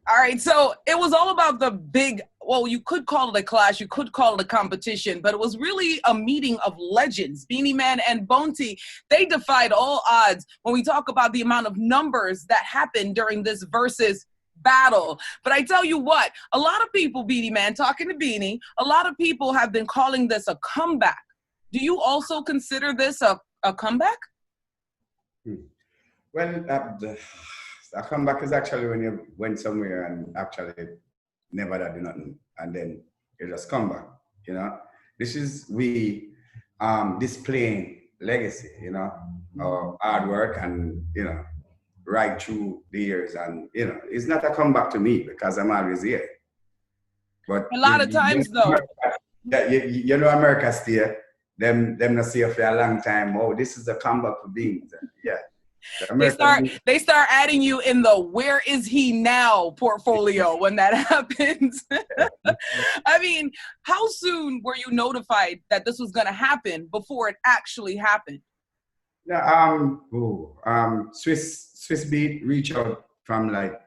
All right, so it was all about the big, well, you could call it a clash, you could call it a competition, but it was really a meeting of legends. Beenie Man and Bonte, they defied all odds when we talk about the amount of numbers that happened during this versus battle. But I tell you what, a lot of people, Beenie Man, talking to Beenie, a lot of people have been calling this a comeback. Do you also consider this a comeback? Well, a comeback is actually when you went somewhere and actually never did nothing, and then you just come back, you know. This is we displaying legacy, you know, our hard work and, you know, right through the years. And, you know, it's not a comeback to me because I'm always here. But a lot of times, though. You know, America stay, them not see for a long time. Oh, this is a comeback for Beans. Yeah. They start adding you in the "where is he now" portfolio when that happens. I mean, how soon were you notified that this was going to happen before it actually happened? Yeah, Swiss Beat reached out from like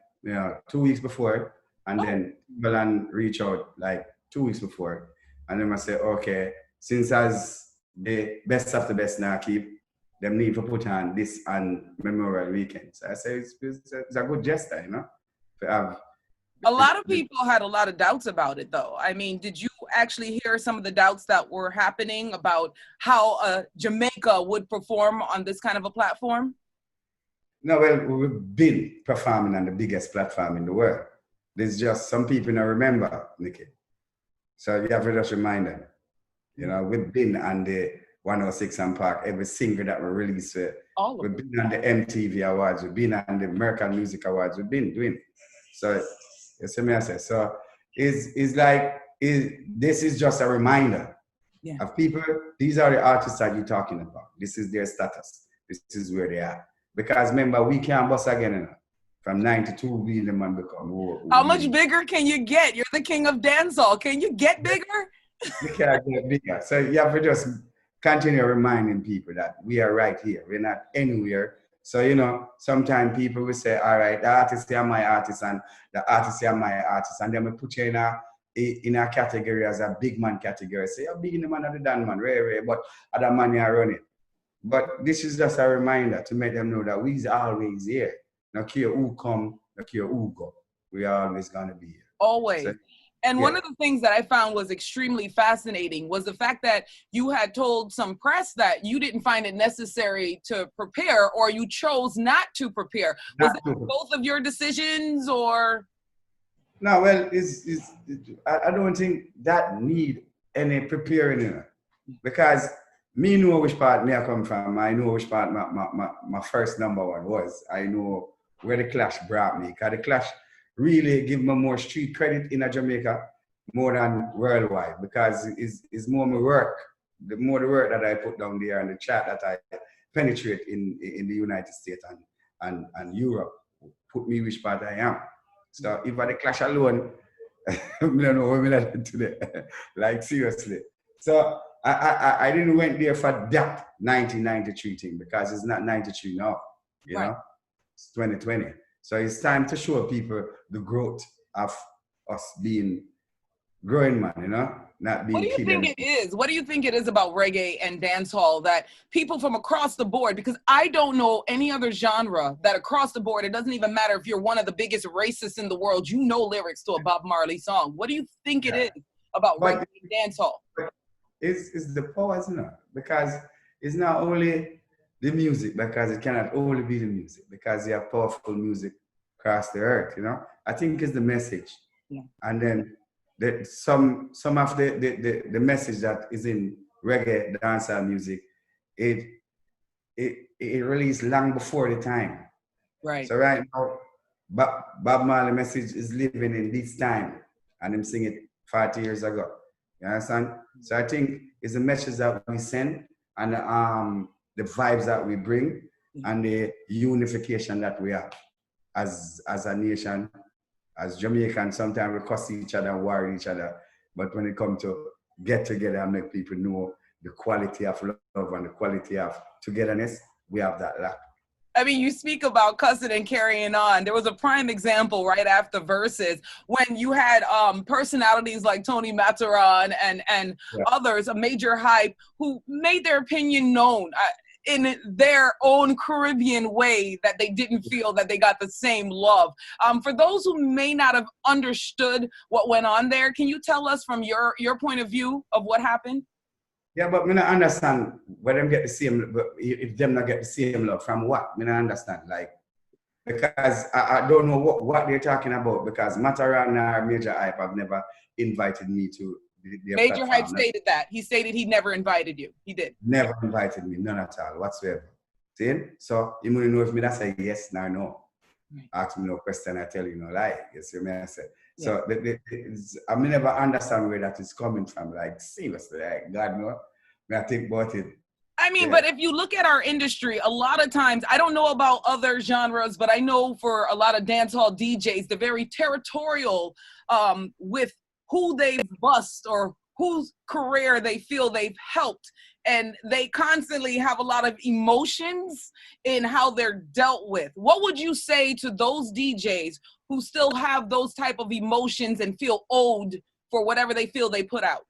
2 weeks before, and then Timbaland reached out like 2 weeks before, and then I say, okay, since as the best of the best now keep. Them need to put on this on Memorial Weekend. So I say it's a good gesture, you know. A lot of people had a lot of doubts about it, though. I mean, did you actually hear some of the doubts that were happening about how Jamaica would perform on this kind of a platform? No, well, we've been performing on the biggest platform in the world. There's just some people don't remember, Nikki. So you have to just remind them. You know, we've been on the 106 and Park, every single that we released. We've been on the MTV Awards, we've been on the American Music Awards, we've been doing it. So, you see me I say, so it's like, this is just a reminder of people, these are the artists that you're talking about. This is their status. This is where they are. Because remember, we can't bust again enough. From 92, we the man become. How much bigger can you get? You're the king of dancehall. Can you get bigger? You can't get bigger. So you have to just continue reminding people that we are right here. We're not anywhere. So, you know, sometimes people will say, all right, the artists are my artists and the artists are my artists. And then we put you in a category as a big man category. Say, you're big in the man of the Dan man, but other man you are running. But this is just a reminder to make them know that we's always here. No care who come, no care who go. We are always going to be here. Always. So, and one of the things that I found was extremely fascinating was the fact that you had told some press that you didn't find it necessary to prepare, or you chose not to prepare. Was it both of your decisions, or? No, well, I don't think that need any preparing, you know, because me know which part me I come from. I know which part my first number one was. I know where the clash brought me, because the clash really give me more street credit in Jamaica more than worldwide, because it's more my work. The more the work that I put down there and the chat that I penetrate in the United States and Europe put me which part I am. So if I the clash alone, I don't know what I let today. Like seriously. So I didn't went there for that 1993 thing, because it's not 93 now. You know, it's 2020. So it's time to show people the growth of us being growing man, you know, not being. What do you think it is? What do you think it is about reggae and dancehall that people from across the board, because I don't know any other genre that across the board, it doesn't even matter if you're one of the biggest racists in the world, you know lyrics to a Bob Marley song. What do you think it is about reggae and dancehall? It's the power, isn't it? Because it's not only the music, because it cannot only be the music, because you have powerful music across the earth, you know. I think it's the message. Yeah. And then some of the message that is in reggae, dancehall music, it released long before the time. Right. So right now, Bob Marley message is living in this time, and him sing it 40 years ago. You understand? So I think it's the message that we send, and the vibes that we bring, and the unification that we have as a nation. As Jamaicans, sometimes we cuss each other and worry each other, but when it comes to get together and make people know the quality of love and the quality of togetherness, we have that lack. I mean, you speak about cussing and carrying on. There was a prime example right after Versus when you had personalities like Tony Mataran and Yeah. others, a major hype, who made their opinion known in their own Caribbean way, that they didn't feel that they got the same love. For those who may not have understood what went on there, can you tell us from your point of view of what happened? Yeah, but me not understand where them get the same, but if them not get the same love from what? Me not understand. Like, because I don't know what they're talking about, because Mataran or Major Hype have never invited me to their Major Hype platform. stated that. He stated he never invited you. He did. Never invited me, none at all, whatsoever. See? So, you want to know if me that say yes or no. Right. Ask me no question, I tell you no lie. You see me, I say. So, I may never understand where that is coming from. Like, seriously, like, God no. I think about it. I mean, but if you look at our industry, a lot of times, I don't know about other genres, but I know for a lot of dancehall DJs, they're very territorial with who they've bust or whose career they feel they've helped. And they constantly have a lot of emotions in how they're dealt with. What would you say to those DJs who still have those type of emotions and feel owed for whatever they feel they put out?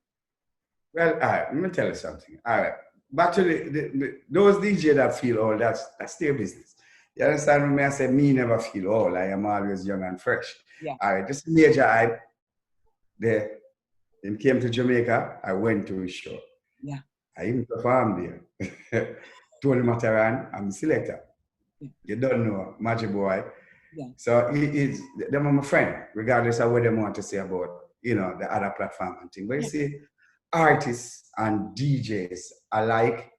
Well, all right, let me tell you something. All right, back to those DJ that feel old, that's their business. You understand me? I say, me never feel old. I am always young and fresh. Yeah. All right, this Major Hype, they came to Jamaica. I went to his show. Yeah. I even performed there. Tony Mataran, I'm the selector. Yeah. You don't know, Magic Boy. Yeah. So them are my friend, regardless of what they want to say about, the other platform and thing. But you see, artists and DJs alike,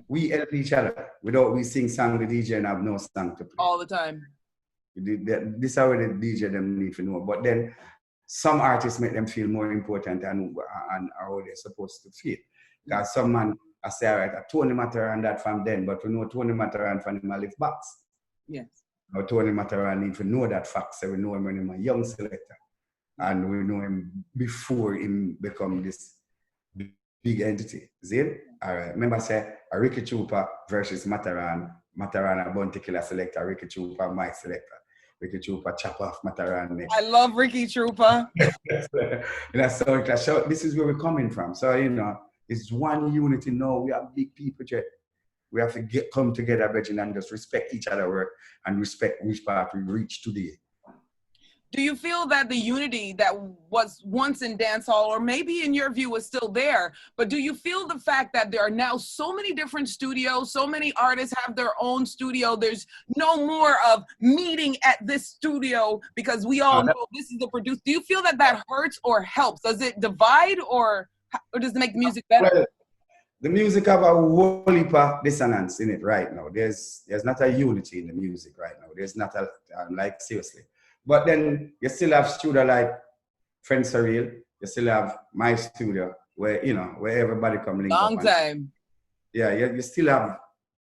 we help each other. Without we sing song, the DJ and have no song to play. All the time. This is how the DJ them need to know. But then some artists make them feel more important and how they're supposed to feel. Because some man, I say, all right, Tony Mataran that from then, but we know Tony Mataran from him live box. Yes. Now Tony Mataran need to know that fact, so we know him when he's a young selector. And we know him before him become this big entity. See it? All right. Remember, I say a Ricky Chupa versus Mataran. Mataran a Bounty Killer selector. Ricky Chupa my selector. Ricky Chupa chop off Mataran next. I love Ricky Chupa. So this is where we're coming from. So it's one unity now. We have big people. We have to come together, Virgin, and just respect each other work and respect which part we reach today. Do you feel that the unity that was once in dancehall, or maybe in your view is still there, but do you feel the fact that there are now so many different studios, so many artists have their own studio, there's no more of meeting at this studio because we all know this is the producer. Do you feel that that hurts or helps? Does it divide or does it make the music better? Well, the music have a whole heap of dissonance in it right now. There's not a unity in the music right now. There's not like seriously. But then you still have studio like Friend Surreal. You still have my studio where where everybody come link Long up. Time. Yeah, you still have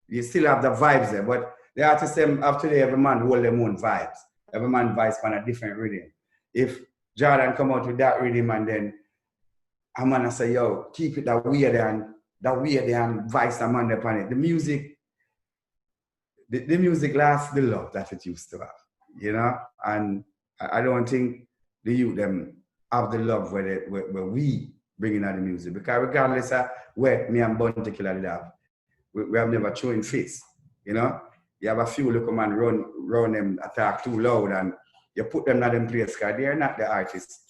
the vibes there. But the artists of today, every man hold their own vibes. Every man vibes on a different rhythm. If Jordan come out with that rhythm and then a man say, yo, keep it that weird and vice the man upon it. The music lost the love that it used to have. And I don't think the youth them have the love where we bring in the music. Because regardless of where me and Bounty Killer have, we have never thrown face. You have a few little man run them attack too loud and you put them in them place because they're not the artists.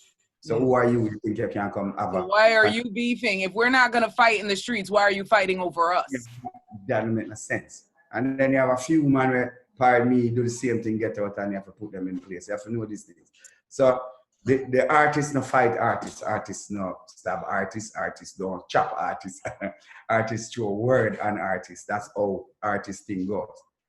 So who are you think you can come have so why are you beefing? If we're not going to fight in the streets, why are you fighting over us? That doesn't make no sense. And then you have a few man where, pardon me, do the same thing, get out, and you have to put them in place. You have to know these things. So the artists no fight artists. Artists no stab artists. Artists don't chop artists. Artists throw word on artists. That's how artist thing goes.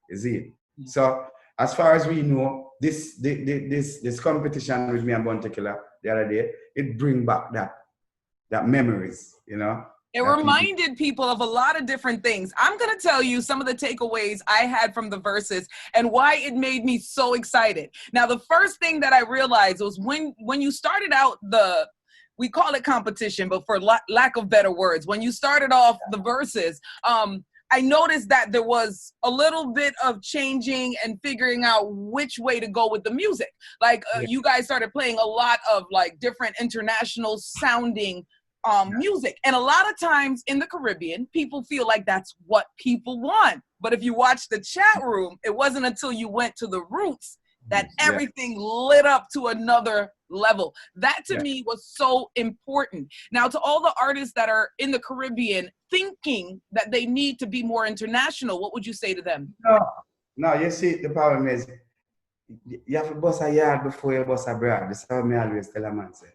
You see? Mm-hmm. So as far as we know, this competition with me and Bounty Killer the other day, it bring back that memories, It reminded people of a lot of different things. I'm going to tell you some of the takeaways I had from the verses and why it made me so excited. Now, the first thing that I realized was when you started out we call it competition, but for lack of better words, when you started off the verses, I noticed that there was a little bit of changing and figuring out which way to go with the music. Like you guys started playing a lot of like different international sounding music. And a lot of times in the Caribbean, people feel like that's what people want. But if you watch the chat room, it wasn't until you went to the roots that everything lit up to another level. That to me was so important. Now, to all the artists that are in the Caribbean thinking that they need to be more international, what would you say to them? No, you see, the problem is you have to bust a yard before you bust a broad. This is how I always tell a man, say,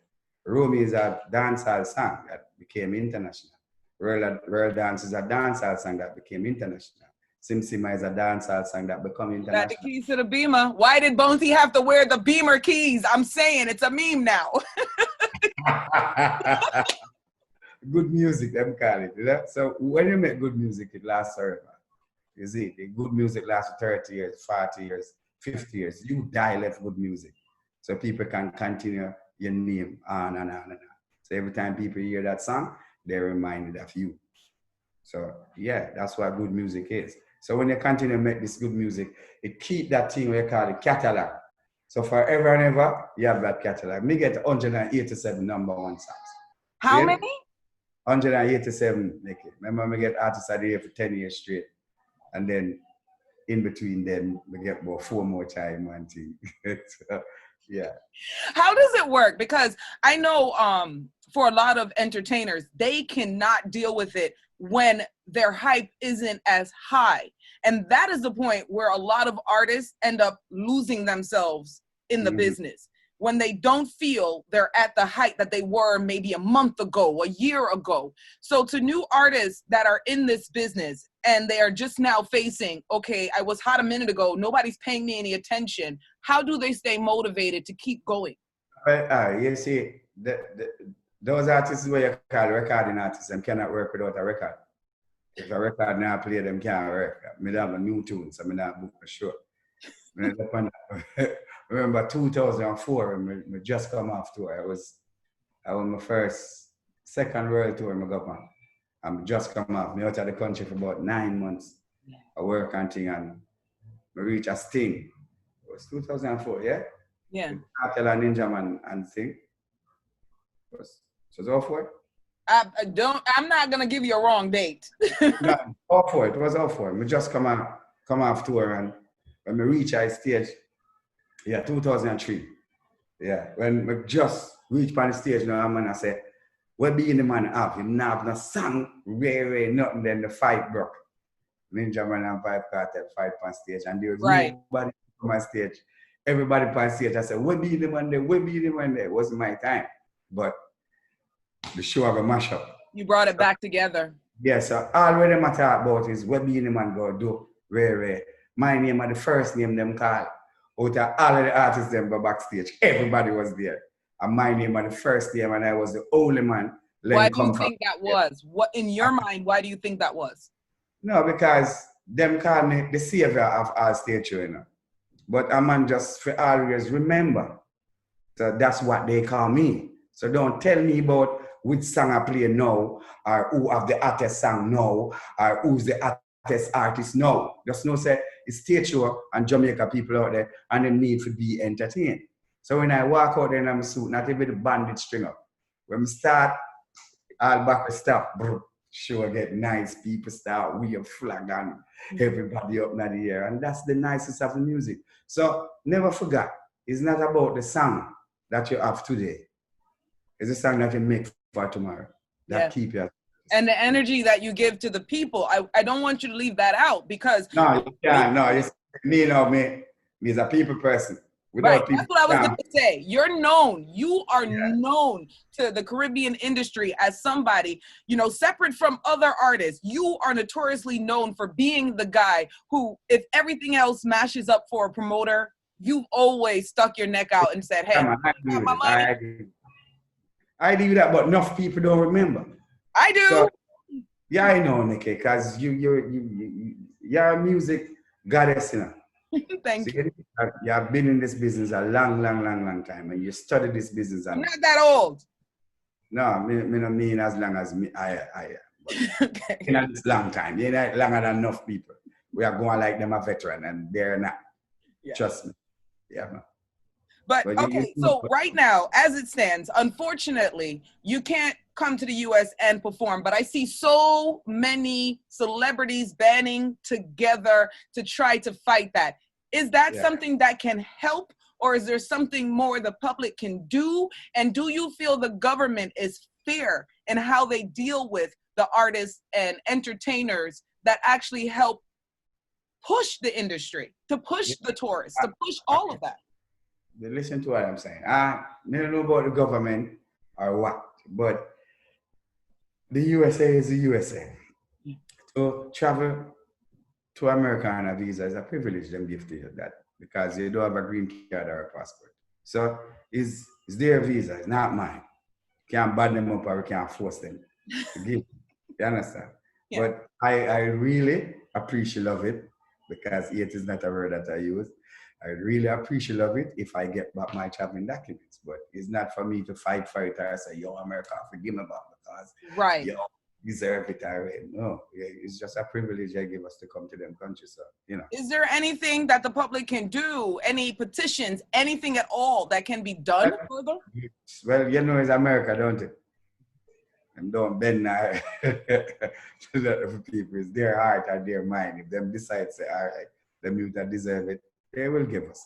Rome is a dancehall song that became international. World Dance is a dancehall song that became international. Sim Sima is a dancehall song that became international. Got the keys to the Beamer. Why did Bonesy have to wear the Beamer keys? I'm saying it's a meme now. Good music, them call it. You know? So when you make good music, it lasts forever. You see, the good music lasts for 30 years, 40 years, 50 years. You die left good music. So people can continue your name on and on and on. So every time people hear that song, they're reminded of you. So yeah, that's what good music is. So when you continue to make this good music, it keep that thing we call the catalog. So forever and ever, you have that catalog. Me get 187 number one songs. How many? 187, Nikki. Remember, me get Artist of the Year for 10 years straight. And then in between them, we get about 4 more time one thing. So, yeah. How does it work? Because I know for a lot of entertainers, they cannot deal with it when their hype isn't as high. And that is the point where a lot of artists end up losing themselves in the business. When they don't feel they're at the height that they were maybe a month ago, a year ago. So to new artists that are in this business and they are just now facing, okay, I was hot a minute ago, nobody's paying me any attention. How do they stay motivated to keep going? You see, those artists where you call recording artists, them cannot work without a record. If a record now play, them can't work. Me have a new tune, so me not book for sure. Remember 2004, me just come off tour. I was my second world tour I got on. I'm just come off. Me out of the country for about 9 months. I work and thing, and I reach a Sting. It was 2004, yeah? Yeah. Cartel and Ninja Man and thing. So it was 04? I'm not gonna give you a wrong date. No, 04. It was 04. Me just come off tour, and when me reach a stage, 2003. Yeah, when we just reach on the stage now, man, I say, where Beenie Man have? Him not have no song, really, nothing, then the fight broke. Ninja Man and Vibe Cartel fight on stage, and there was nobody on stage. Everybody on stage, I said, where Beenie Man there? Where Beenie Man there? It wasn't my time. But the show have a mash up. You brought it back together. Yeah, so all what them I talk about is what Beenie Man go do, rare. My name and the first name them call. Out of all of the artists them go backstage, everybody was there. And my name and the first name, and I was the only man. Why do you think that was? What in your mind? Why do you think that was? No, because them call me the savior of all stage show, you know. But a man just for always remember. So that's what they call me. So don't tell me about which song I play now, or who have the artist song now, or who's the artist now. Just know say it's stage show and Jamaica people out there and they need to be entertained. So when I walk out there in my suit, not even the bandit string up. When we start, all back we stop, show get nice, people start, we have flag and everybody up in the air. And that's the nicest of the music. So never forget, it's not about the song that you have today. It's a song that you make for tomorrow. That keep you. And the energy that you give to the people, I don't want you to leave that out because no, you can't. No, it's me. Me is a people person. Without people, that's what I was going to say. You're known. You are known to the Caribbean industry as somebody, separate from other artists. You are notoriously known for being the guy who, if everything else mashes up for a promoter, you've always stuck your neck out and said, "Hey, I do that, but enough people don't remember." I do. So, yeah, I know, Nikki, because you're a music goddess, you know. Thank you. You have been in this business a long time, and you studied this business. I'm not that old. No, me not mean as long as me. I Okay. In a long time, you know, longer than enough people. We are going like them a veteran, and they're not. Yeah. Trust me. Yeah, man. But But okay, so right now, as it stands, unfortunately, you can't come to the US and perform. But I see so many celebrities banding together to try to fight that. Is that something that can help, or is there something more the public can do? And do you feel the government is fair in how they deal with the artists and entertainers that actually help push the industry, to push the tourists, to push all of that? Listen to what I'm saying. I don't know about the government or what, but the USA is the USA. To travel to America on a visa is a privilege them give to you that because you don't have a green card or a passport. So it's their visa, it's not mine. Can't ban them up or we can't force them to give. You understand? Yeah. But I really appreciate of it because it is not a word that I use. I really appreciate of it if I get back my traveling documents. But it's not for me to fight for it or say, yo, America, forgive me about because right. Yo, deserve it already. No, it's just a privilege they give us to come to them countries. So, you know. Is there anything that the public can do? Any petitions, anything at all that can be done further? Well, you know, it's America, don't it? And don't bend now to the people. It's their heart or their mind. If them decide, say, all right, them youth that deserve it, they will give us.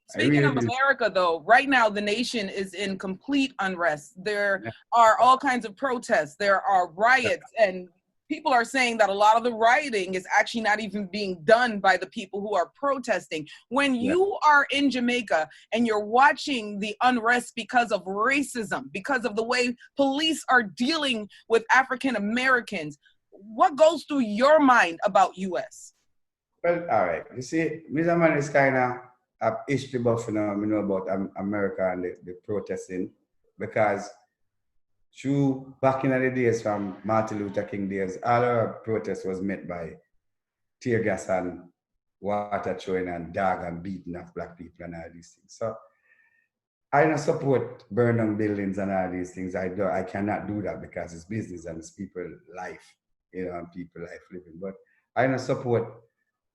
Speaking of America, though, right now the nation is in complete unrest. There are all kinds of protests. There are riots, and people are saying that a lot of the rioting is actually not even being done by the people who are protesting. When you are in Jamaica and you're watching the unrest because of racism, because of the way police are dealing with African Americans, what goes through your mind about US? Well, all right. You see, Mr. Man is kind of history buff, you know about America and the protesting because through back in the days from Martin Luther King days, all our protest was met by tear gas and water throwing and dog and beating of black people and all these things. So I don't support burn down buildings and all these things. I cannot do that because it's business and it's people life, you know, and people life living. But I don't support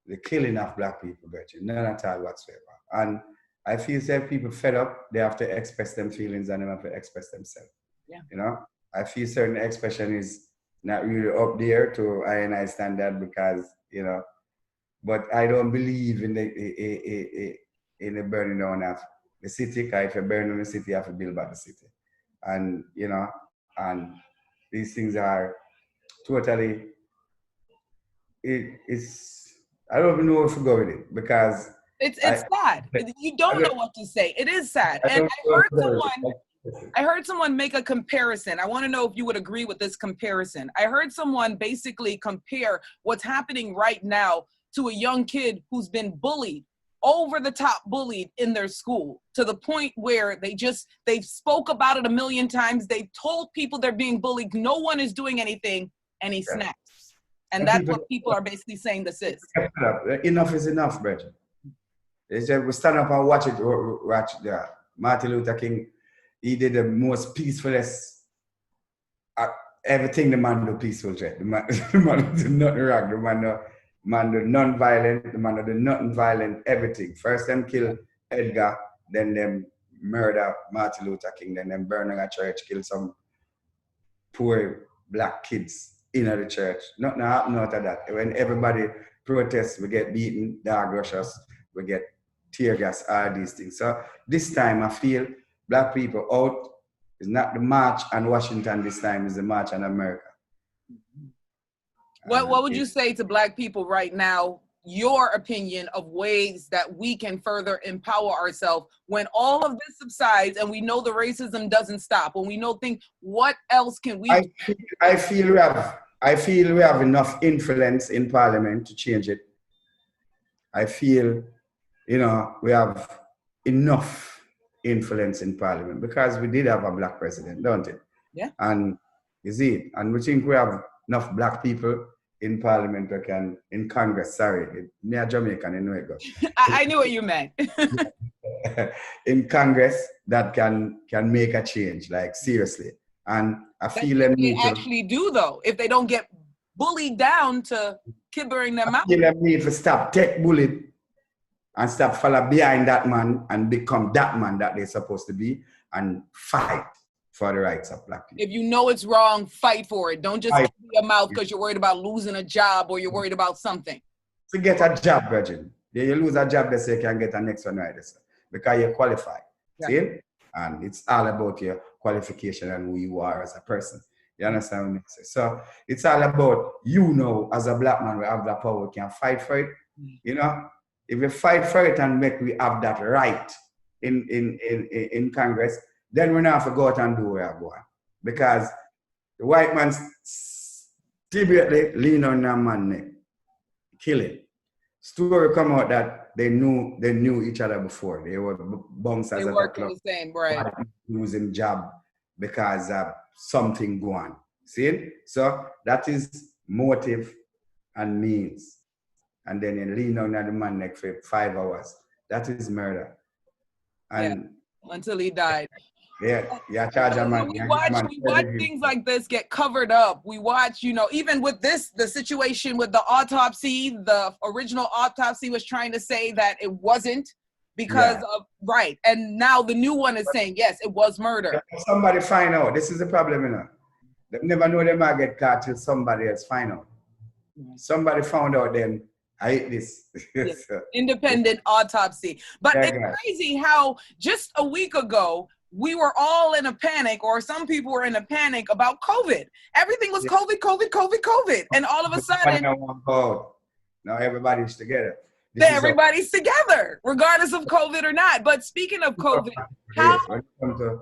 the killing of black people, virtually, none at all whatsoever. And I feel that people fed up, they have to express them feelings and they have to express themselves. Yeah. You know, I feel certain expression is not really up there to I standard because, you know, but I don't believe in the burning down of the city, because if you burn down the city, you have to build back the city. And, you know, and these things are totally, it's, I don't even know where to go with it because it's sad. You don't know what to say. It is sad. And I heard someone make a comparison. I want to know if you would agree with this comparison. I heard someone basically compare what's happening right now to a young kid who's been bullied, over the top bullied in their school, to the point where they've spoke about it a million times. They've told people they're being bullied. No one is doing anything, and he snaps. And that's what people are basically saying this is. Enough is enough, Bridget. It's just, we stand up and watch it. Martin Luther King, he did the most peacefulest, everything the man do peaceful. The man do nothing wrong. The man do non-violent. The man do nothing violent, everything. First them kill Edgar, then them murder Martin Luther King, then them burn a church, kill some poor black kids in the church. Nothing happened out of that. When everybody protests, we get beaten, dog rushes, we get tear gas, all these things. So this time I feel black people out is not the march on Washington this time, is the march on America. What would you say to black people right now, your opinion of ways that we can further empower ourselves when all of this subsides and we know the racism doesn't stop, when we know what else can we do? I feel we have enough influence in Parliament to change it. I feel, you know, we have enough influence in Parliament because we did have a black president, don't it? Yeah. And you see, and we think we have enough black people in Parliament that can, in Congress, sorry, near Jamaican, in Nuego. I knew what you meant. In Congress that can make a change, like seriously. And I That's feel if them they need to, actually do, though. If they don't get bullied down to kibbering them out. feel them need to stop take bullet and stop follow behind that man and become that man that they're supposed to be and fight for the rights of black people. If you know it's wrong, fight for it. Don't just Fight. keep your mouth because you're worried about losing a job or you're worried about something. To get a job, Virgin. Then you lose a job, they say you can get a next one right there. Because you're qualified. Yeah. See? And it's all about your qualification and who you are as a person. You understand what I'm saying? So it's all about you know, as a black man, we have that power, we can fight for it. You know, if we fight for it and make we have that right in Congress, then we don't have to go out and do where I go on. Because the white man deliberately lean on that man neck, kill him. Story come out that they knew each other before. They were bunks as They a work club. the same, right? Losing job because of something go on. See? So that is motive and means. And then you lean on the man neck for 5 hours. That is murder. And until he died. Yeah, charge a man. We watch things like this get covered up. We watch, even with this, the situation with the autopsy, the original autopsy was trying to say that it wasn't because of, right. And now the new one is saying, yes, it was murder. Somebody find out. This is the problem, They never know they might get caught till somebody else find out. Somebody found out then, I hate this. Yes. Independent autopsy. But it's crazy how just a week ago, we were all in a panic, or some people were in a panic about COVID. Everything was COVID. And all of a sudden, now everybody's together. Everybody's together, regardless of COVID or not. But speaking of COVID, how... When it comes to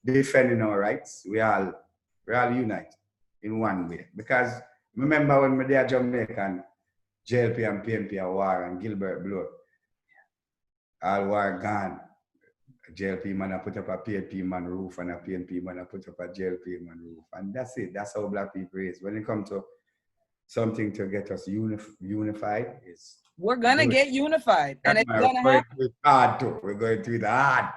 defending our rights, we all unite in one way. Because remember when we were Jamaican, JLP and PNP are war and Gilbert Blood, all war gone. A JLP man put up a PNP man roof and a PNP man put up a JLP man roof. And that's it. That's how black people is. When it comes to something to get us unified, we're going to get unified. And it's going to happen. We're going to do it hard.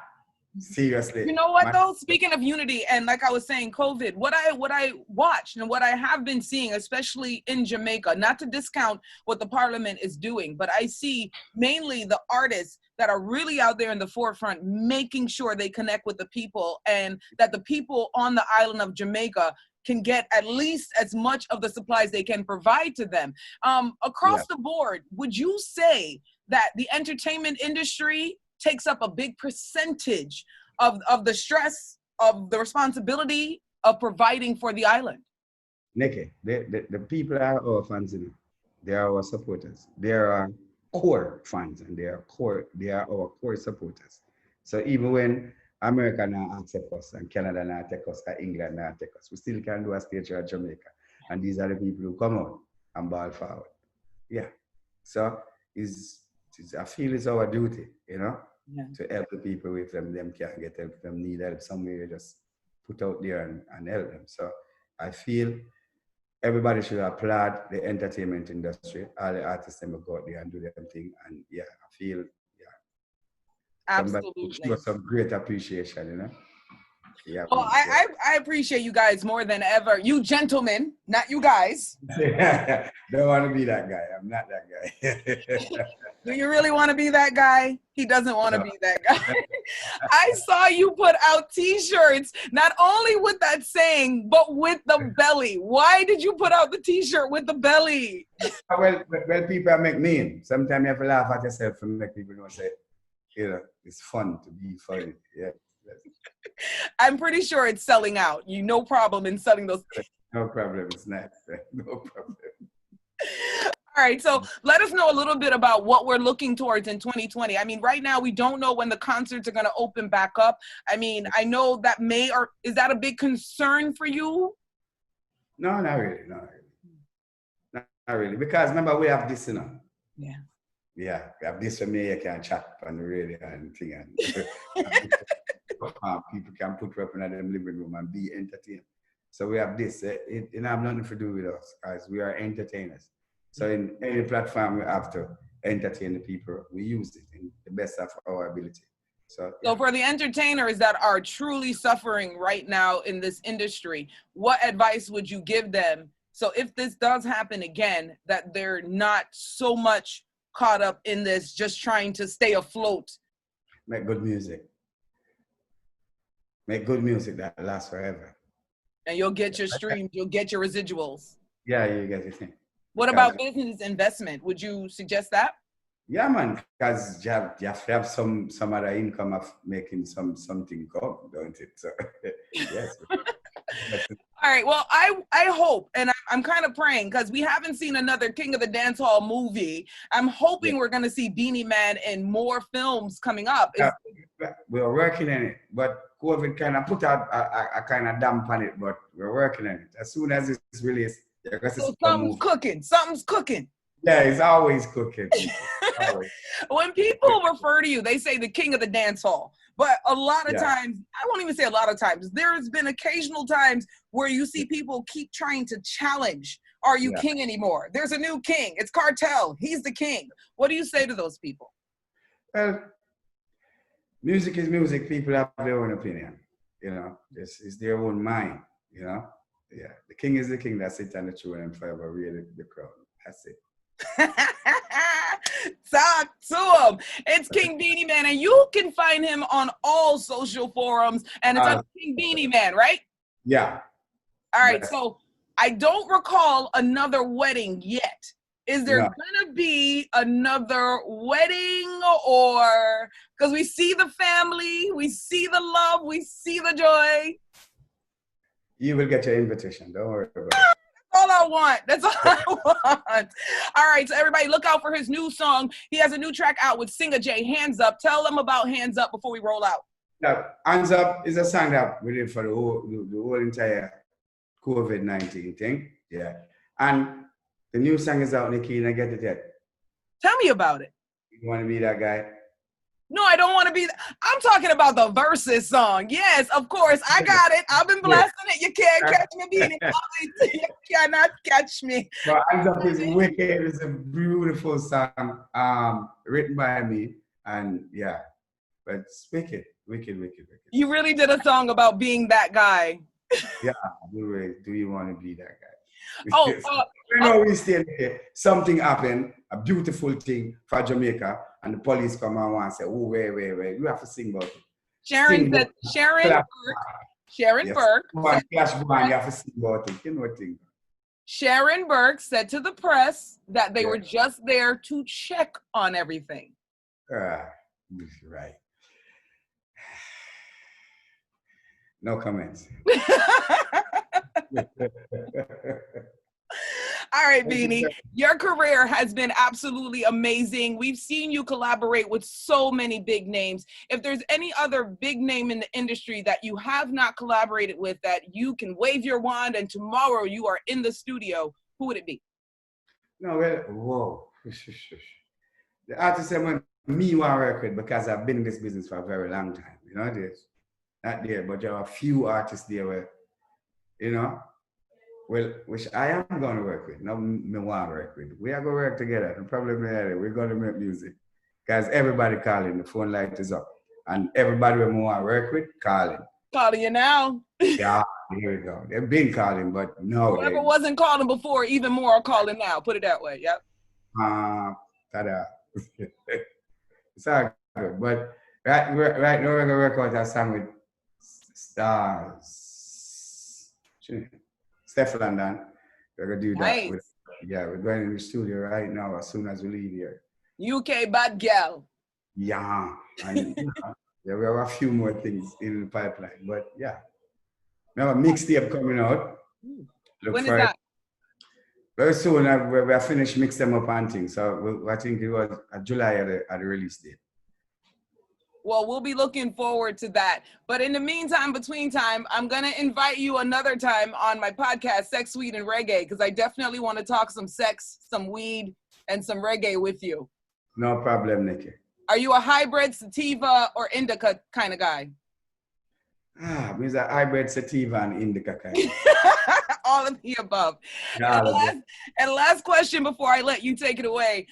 Seriously. You know what though? Speaking of unity, and like I was saying, COVID, what I watched and what I have been seeing, especially in Jamaica, not to discount what the parliament is doing, but I see mainly the artists that are really out there in the forefront, making sure they connect with the people and that the people on the island of Jamaica can get at least as much of the supplies they can provide to them. Across the board, would you say that the entertainment industry takes up a big percentage of the stress, of the responsibility of providing for the island? Nikki, the people are our fans, they are our supporters. They are our core fans and they are our core supporters. So even when America now accept us and Canada now take us and England now take us, we still can do a stage at Jamaica. And these are the people who come out and ball forward. Yeah. So I feel it's our duty, to help the people if them can't get help, if them need help somewhere, just put out there and help them. So I feel everybody should applaud the entertainment industry. All the artists them go out there and do their thing. And I feel, absolutely. Show some great appreciation, Yeah. Well, I appreciate you guys more than ever. You gentlemen, not you guys. Don't want to be that guy. I'm not that guy. Do you really want to be that guy? He doesn't want to be that guy. I saw you put out t-shirts, not only with that saying, but with the belly. Why did you put out the t-shirt with the belly? Well, people make memes. Sometimes you have to laugh at yourself and make people say, it's fun to be funny. Yeah. I'm pretty sure it's selling out. No problem in selling those. No problem. It's not. No problem. All right. So let us know a little bit about what we're looking towards in 2020. I mean, right now we don't know when the concerts are going to open back up. I mean, I know that is that a big concern for you? No, not really. Not really. Because remember, we have this, Yeah. Yeah, we have this for me. You can chat on the radio and thing. And people can put up in them living room and be entertained. So we have this. It have nothing to do with us, as we are entertainers. So in any platform we have to entertain the people, we use it in the best of our ability. So, So for the entertainers that are truly suffering right now in this industry, what advice would you give them? So if this does happen again, that they're not so much caught up in this, just trying to stay afloat. make good music. Make good music that lasts forever. And you'll get your streams, you'll get your residuals. Yeah, you get the thing. What about business investment? Would you suggest that? Yeah, man, because you have to have some other income of making something come, don't it? So, yes. All right. Well, I hope, and I'm kind of praying because we haven't seen another King of the Dancehall movie. I'm hoping we're going to see Beenie Man in more films coming up. We're working on it, but COVID kind of put out a kind of damp on it, but we're working on it. As soon as it's released, so something's cooking. Something's cooking. Yeah, it's always cooking. Always. When people refer to you, they say the king of the dance hall. But a lot of times, I won't even say a lot of times, there's been occasional times where you see people keep trying to challenge, are you king anymore? There's a new king. It's Cartel. He's the king. What do you say to those people? Well, music is music. People have their own opinion. You know, it's their own mind, you know? Yeah, the king is the king that sits on the throne and forever really the crown. That's it. Talk to him. It's King Beenie Man, and you can find him on all social forums, and it's on King Beenie Man, right? Yeah. All right, so I don't recall another wedding yet. Is there gonna be another wedding, or because we see the family, we see the love, we see the joy? You will get your invitation. Don't worry about it. All I want. That's all I want. All right, so everybody look out for his new song. He has a new track out with Singer J, Hands Up. Tell them about Hands Up before we roll out. Yeah, Hands Up is a song that we did for the whole entire COVID-19 thing. Yeah. And the new song is out, Nikki, and I get it yet. Tell me about it. You want to be that guy? No, I don't want to be. I'm talking about the verses song. Yes, of course. I got it. I've been blasting it. You can't catch me, Beenie. You cannot catch me. Well, Hands Up is wicked. It's a beautiful song written by me. And yeah, but it's wicked. You really did a song about being that guy. Yeah, do you want to be that guy? Oh, you know, we stay there. Something happened, a beautiful thing for Jamaica, and the police come and want and say, oh, wait. You have to sing about it. Sharon Burke. You have to sing about it. You know what thing. Sharon Burke said to the press that they were just there to check on everything. Right. No comments. All right, Beenie, your career has been absolutely amazing. We've seen you collaborate with so many big names. If there's any other big name in the industry that you have not collaborated with that you can wave your wand and tomorrow you are in the studio, who would it be? No, well, whoa. The artist said, me want to work with because I've been in this business for a very long time. You know, there's not there, but there are a few artists there where, you know, well, which I am going to work with. No, me want to work with. We are going to work together. The problem is we're going to make music. Because everybody calling, the phone light is up. And everybody we want to work with, calling. Calling you now. Yeah, here we go. They've been calling, but no. Whoever wasn't calling before, even more are calling now. Put it that way, yep. Ta-da. It's all good. But right now we're going to work out a song with Steph London. We're going to do that. Nice. We're going in the studio right now as soon as we leave here. UK bad gal. Yeah. And, we have a few more things in the pipeline. But yeah. We have a mixtape coming out. When is that? Very soon. We have finished mix them up and things. So I think it was July at the release date. Well, we'll be looking forward to that. But in the meantime, between time, I'm going to invite you another time on my podcast, Sex, Weed, and Reggae, because I definitely want to talk some sex, some weed, and some reggae with you. No problem, Nikki. Are you a hybrid sativa or indica kind of guy? Means a hybrid sativa and indica kind of. All of the above. And last question before I let you take it away.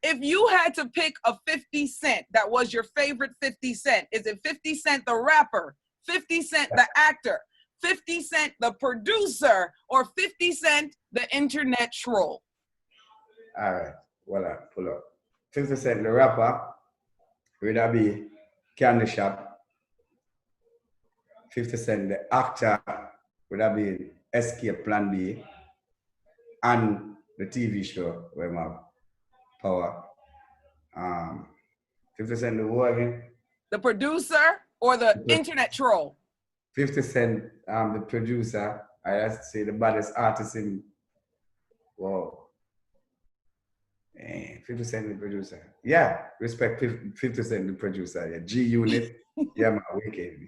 If you had to pick a 50 Cent that was your favorite 50 Cent, is it 50 Cent the rapper, 50 Cent the actor, 50 Cent the producer, or 50 Cent the internet troll? All right, voila, pull up. 50 Cent, the rapper, would that be Candy Shop? 50 Cent, the actor, would that be Escape Plan B? And the TV show, where my power. 50 Cent, the who again? The producer or the internet troll? 50 Cent, the producer, I have to say the baddest artist in, wow. 50 Cent, the producer. Yeah, respect 50 Cent, the producer. Yeah, G Unit. Yeah, my wicked.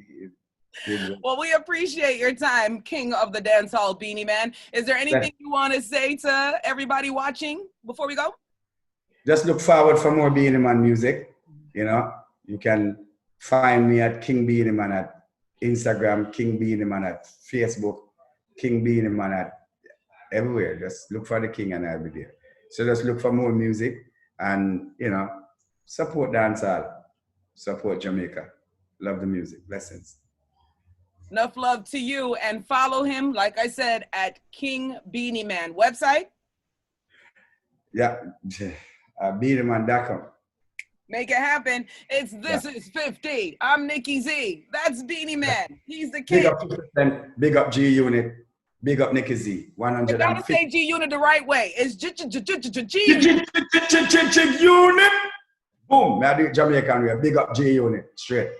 Well, we appreciate your time, King of the Dancehall, Beenie Man. Is there anything you want to say to everybody watching before we go? Just look forward for more Beenie Man music. You know, you can find me at King Beenie Man at Instagram, King Beenie Man at Facebook, King Beenie Man at everywhere. Just look for the King and I'll be there. So just look for more music and, you know, support dancehall, support Jamaica. Love the music. Blessings. Enough love to you, and follow him, like I said, at King Beenie Man. Website? Yeah, BeanieMan.com. Make it happen. It's This Is 50. I'm Nikki Z. That's Beenie Man. He's the king. Big up 50%, big up G Unit, big up Nikki Z. 150. You gotta say G Unit the right way. It's G Unit. Boom. I do it Jamaican way. Big up G Unit. Straight.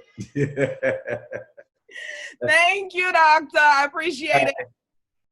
Thank you, doctor. I appreciate it.